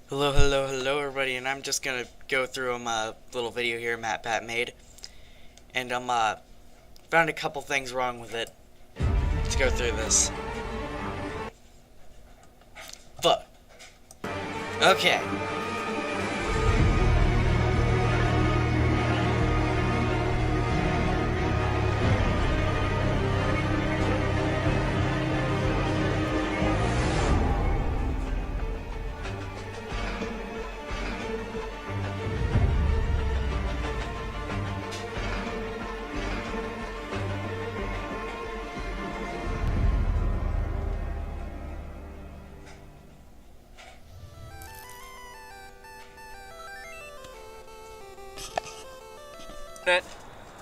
Hello everybody, and I'm just gonna go through a little video here MatPat made, and found a couple things wrong with it. Let's go through this. Fuck. Okay.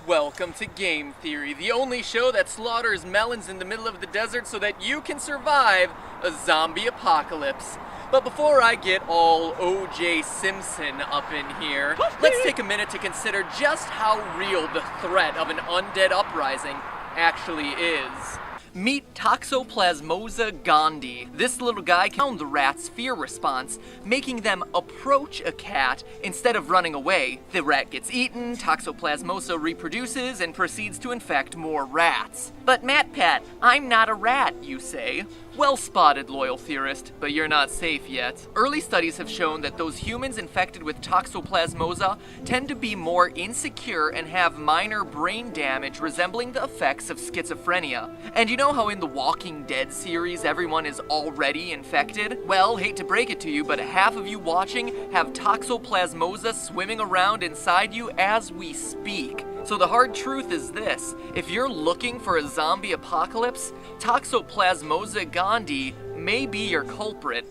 Welcome to Game Theory, the only show that slaughters melons in the middle of the desert so that you can survive a zombie apocalypse. But before I get all O.J. Simpson up in here, let's take a minute to consider just how real the threat of an undead uprising actually is. Meet Toxoplasmosa gondii. This little guy can sound the rat's fear response, making them approach a cat instead of running away. The rat gets eaten, Toxoplasmosa reproduces, and proceeds to infect more rats. But MatPat, I'm not a rat, you say. Well spotted, loyal theorist, but you're not safe yet. Early studies have shown that those humans infected with Toxoplasmosa tend to be more insecure and have minor brain damage resembling the effects of schizophrenia. And you know how in the Walking Dead series everyone is already infected? Well, hate to break it to you, but half of you watching have Toxoplasmosa swimming around inside you as we speak. So the hard truth is this: if you're looking for a zombie apocalypse, Toxoplasmosa gondii may be your culprit.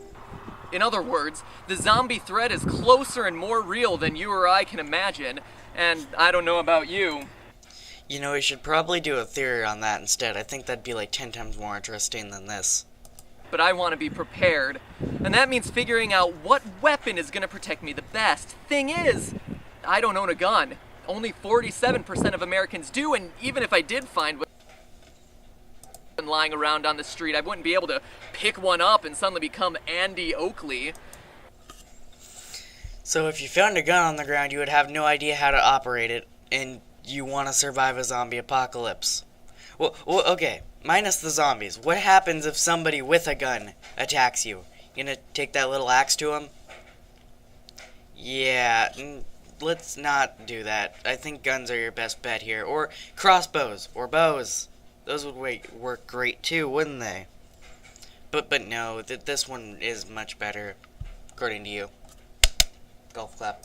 In other words, the zombie threat is closer and more real than you or I can imagine, and I don't know about you. You know, we should probably do a theory on that instead. I think that'd be like 10 times more interesting than this. But I want to be prepared, and that means figuring out what weapon is going to protect me the best. Thing is, I don't own a gun. Only 47% of Americans do, and even if I did find one lying around on the street, I wouldn't be able to pick one up and suddenly become Andy Oakley. So if you found a gun on the ground, you would have no idea how to operate it, and you want to survive a zombie apocalypse. Well, okay, minus the zombies. What happens if somebody with a gun attacks you? You gonna take that little axe to him? Yeah, let's not do that. I think guns are your best bet here. Or crossbows, or bows. Those would work great too, wouldn't they? But no, this one is much better, according to you. Golf clap.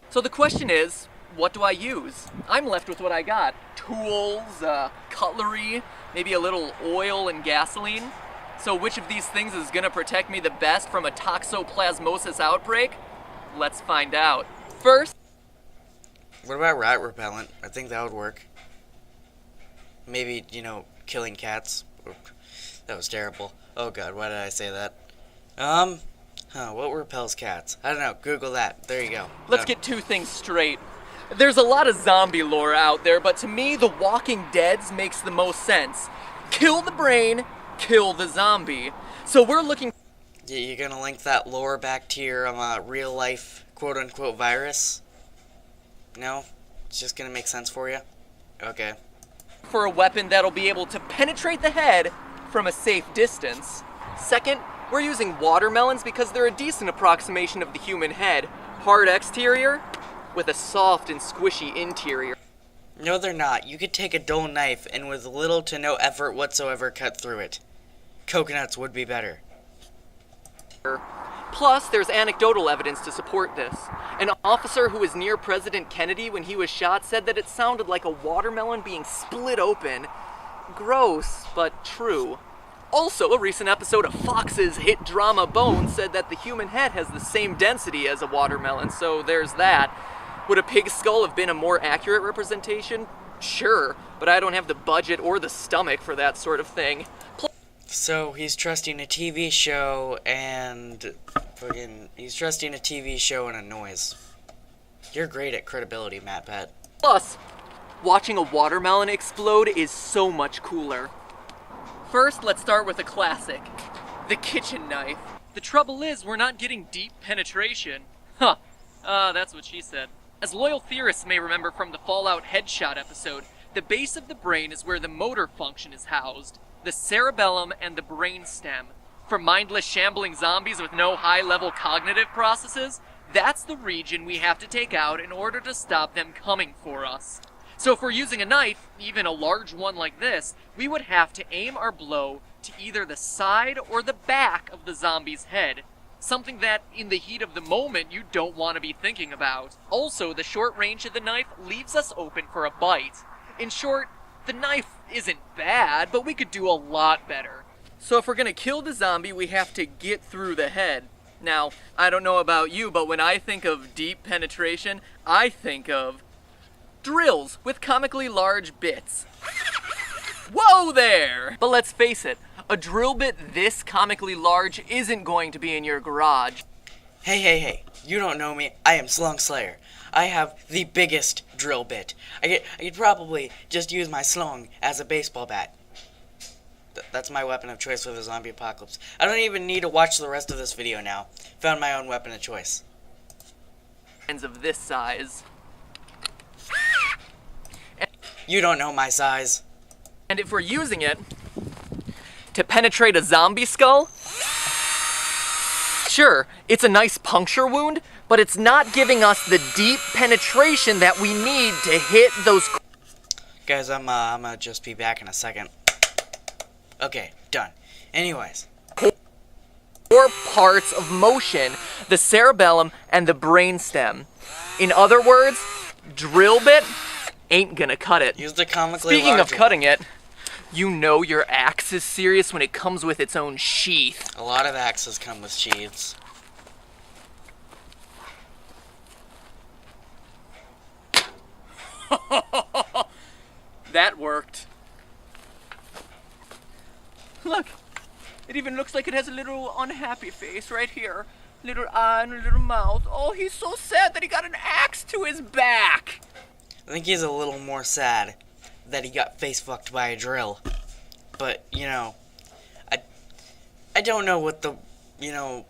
So the question is, what do I use? I'm left with what I got. Tools, cutlery, maybe a little oil and gasoline. So which of these things is gonna protect me the best from a toxoplasmosis outbreak? Let's find out. First, what about rat repellent? I think that would work. Maybe, killing cats. That was terrible. Oh god, why did I say that? What repels cats? I don't know, Google that. There you go. Let's get two things straight. There's a lot of zombie lore out there, but to me, The Walking Dead's makes the most sense. Kill the brain, kill the zombie. So we're looking... You're gonna link that lore back to your real-life quote-unquote virus? No? It's just gonna make sense for you? Okay. For a weapon that'll be able to penetrate the head from a safe distance. Second, we're using watermelons because they're a decent approximation of the human head. Hard exterior with a soft and squishy interior. No, they're not. You could take a dull knife and with little to no effort whatsoever cut through it. Coconuts would be better. Plus, there's anecdotal evidence to support this. An officer who was near President Kennedy when he was shot said that it sounded like a watermelon being split open. Gross, but true. Also, a recent episode of Fox's hit drama Bones said that the human head has the same density as a watermelon, so there's that. Would a pig's skull have been a more accurate representation? Sure, but I don't have the budget or the stomach for that sort of thing. So he's trusting a TV show and he's trusting a TV show and a noise. You're great at credibility, MatPat. Plus, watching a watermelon explode is so much cooler. First, let's start with a classic, the kitchen knife. The trouble is, we're not getting deep penetration. Huh. That's what she said. As loyal theorists may remember from the Fallout Headshot episode, the base of the brain is where the motor function is housed. The cerebellum and the brainstem. For mindless, shambling zombies with no high-level cognitive processes, that's the region we have to take out in order to stop them coming for us. So if we're using a knife, even a large one like this, we would have to aim our blow to either the side or the back of the zombie's head. Something that, in the heat of the moment, you don't want to be thinking about. Also, the short range of the knife leaves us open for a bite. In short, the knife isn't bad, but we could do a lot better. So if we're gonna kill the zombie, we have to get through the head. Now, I don't know about you, but when I think of deep penetration, I think of drills with comically large bits. Whoa there! But let's face it, a drill bit this comically large isn't going to be in your garage. Hey, you don't know me. I am Slung Slayer. I have the biggest drill bit. I could probably just use my slung as a baseball bat. That's my weapon of choice for the zombie apocalypse. I don't even need to watch the rest of this video now. Found my own weapon of choice. Of this size. You don't know my size. And if we're using it to penetrate a zombie skull, sure, it's a nice puncture wound, but it's not giving us the deep penetration that we need to hit those... Guys, I'm gonna just be back in a second. Okay, done. Anyways. Core parts of motion, the cerebellum and the brainstem. In other words, drill bit ain't gonna cut it. Use the comically Speaking large of cutting it, you know your axe is serious when it comes with its own sheath. A lot of axes come with sheaths. That worked. Look, it even looks like it has a little unhappy face right here. Little eye and a little mouth. Oh, he's so sad that he got an axe to his back. I think he's a little more sad that he got face fucked by a drill. But, you know, I don't know what the, you know,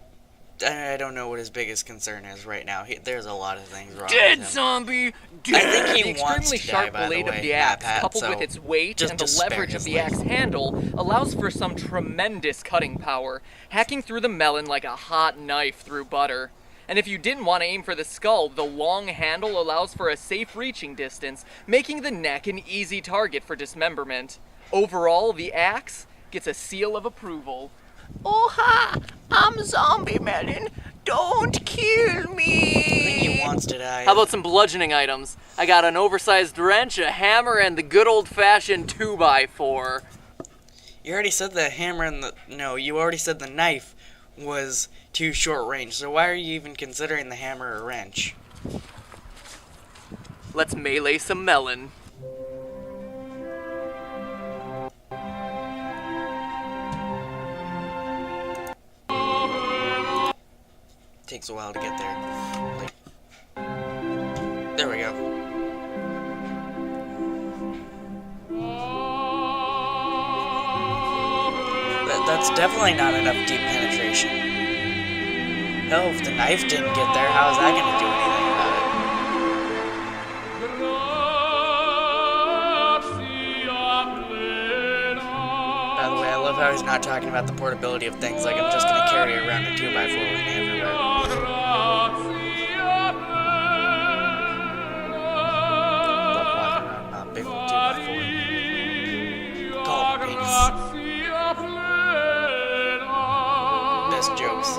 I don't know what his biggest concern is right now. There's a lot of things wrong Dead with him. Zombie! Dead. I think he the wants extremely to sharp die, by blade the of way, the axe, Pat, coupled so with its weight just and to the spare leverage of his the life. axe handle, allows for some tremendous cutting power, hacking through the melon like a hot knife through butter. And if you didn't want to aim for the skull, the long handle allows for a safe reaching distance, making the neck an easy target for dismemberment. Overall, the axe gets a seal of approval. Oh ha! I'm Zombie Melon! Don't kill me! I think he wants to die. How about some bludgeoning items? I got an oversized wrench, a hammer, and the good old-fashioned 2x4. You already said the hammer and the... No, you already said the knife was too short range, so why are you even considering the hammer or wrench? Let's melee some melon. Takes a while to get there. There we go. That's definitely not enough deep penetration. Hell, if the knife didn't get there, how is that going to do anything about it? By the way, I love how he's not talking about the portability of things, like I'm just going to carry around a 2x4 with me everywhere. Love walking around a big old 2x4. Call it penis. Best jokes.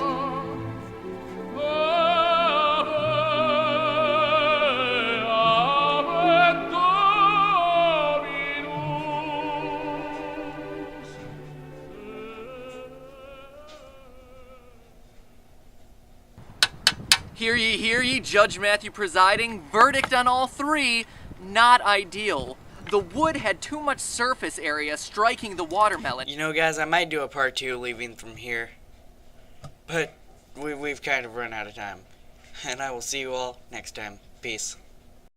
Hear ye, Judge Matthew presiding. Verdict on all three, not ideal. The wood had too much surface area striking the watermelon. You know, guys, I might do a part 2 leaving from here. But we've kind of run out of time. And I will see you all next time. Peace.